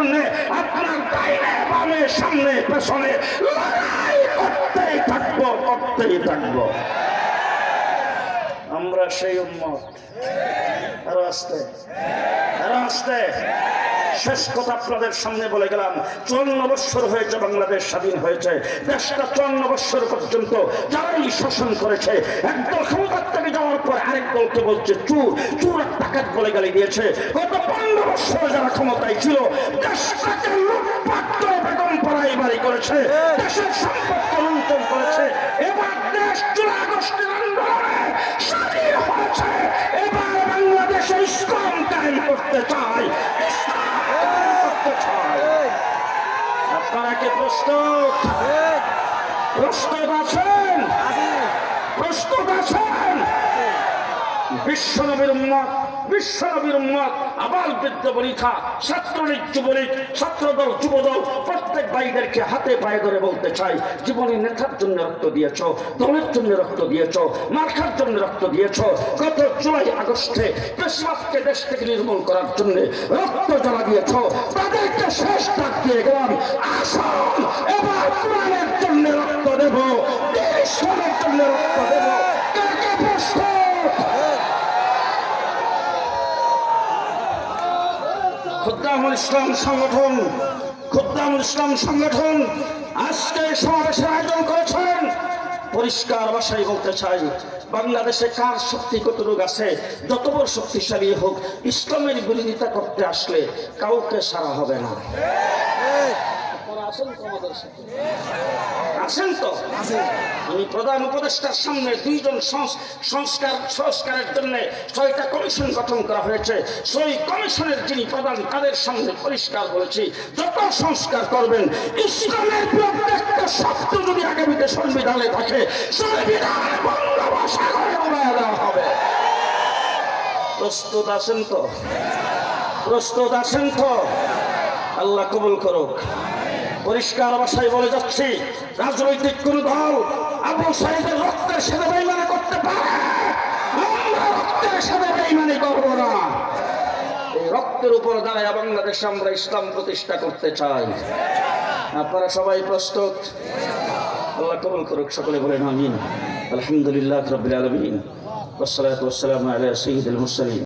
জন্য আপনার ডাইনে বামে সামনে পেছনে লড়াই করতেই থাকবো। আমরা সেই উম্মত। আরো আস্তে শেষ কথা আপনাদের সামনে বলে গেলাম, 54 বছর হয়েছে বাংলাদেশ স্বাধীন হয়েছে। দেশটা 54 বছর পর্যন্ত যারাই শাসন করেছে, একদল ক্ষমতার থেকে যাওয়ার পর আরেক দলকে বলছে চুর আর ডাকাত বলে গালি দিয়েছে। গত 15 বছর যারা ক্ষমতায় ছিল, দেশটাকে লুটপাট করে বেগম পাড়াই বাড়ি করেছে, দেশের সম্পদকে লুণ্ঠন করেছে। এবার দেশ জুলাই আগস্টের আন্দোলনে স্বাধীন হয়েছে। এবার বাংলাদেশে ইসলাম কায়েম করতে চায়। আপনারা কি প্রস্তুত আছেন? বিশ্বনবীর উম্মত আবাল বৃদ্ধ বনিতা, ছাত্রলীগ যুবলীগ, ছাত্রদল যুবদল প্রত্যেক ভাইদেরকে হাতে পায়ে ধরে বলতে চাই, জীবনী নেতার জন্য রক্ত দিয়েছ, দলের জন্য রক্ত দিয়েছ, মার্কার জন্য রক্ত দিয়েছ। গত জুলাই আগস্টে পেশওয়াকে দেশ থেকে নির্মূল করার জন্য রক্ত জ্বালা দিয়েছ। তাদেরকে শেষ ডাক দিয়ে গেলাম, আসুন এবার কোরআনের জন্য রক্ত দেব, ঈশ্বরের জন্য রক্ত দেব। কাকে প্রস্তুত? খুদ্দামুল ইসলাম সংগঠন আজকে সমাবেশের আয়োজন করেছেন। পরিষ্কার ভাষায় বলতে চাই, বাংলাদেশে কার শক্তি কতটুকু আছে, যত বড় শক্তিশালী হোক, ইসলামের বিরোধিতা করতে আসলে কাউকে সারা হবে না। আছেন তো? আমি প্রধান উপদেষ্টার সামনে 2 জন সংস্কারের জন্য 6টা কমিশন গঠন করা হয়েছে। সেই কমিশনের যিনি প্রধান, তাদের সামনে পরিষ্কার বলেছি, যত সংস্কার করবেন, ইসলামের প্রত্যেকটা শব্দ যদি আগামীতে সংবিধানে থাকে, সংবিধান বঙ্গোপসাগরে উড়াইয়া দেওয়া হবে। প্রস্তুত আছেন তো? আল্লাহ কবুল করুক। পরিষ্কার ভাষায় বলে যাচ্ছি, রাজনৈতিক কোন দল আবু সাইদের রক্তের সাথে বেইমানি করতে পারে, আমরা রক্তের সাথে বেইমানি করব না। এই রক্তের উপর দাঁড়ায় বাংলাদেশে আমরা ইসলাম প্রতিষ্ঠা করতে চাই। আপনারা সবাই প্রস্তুত? আল্লাহ কবুল করুক। সকলে বলেন আমিন। আলহামদুলিল্লাহ রাব্বিল আলামিন, ওয়াসসালাতু ওয়াসসালামু আলা সাইয়্যিদিল মুরসালিন।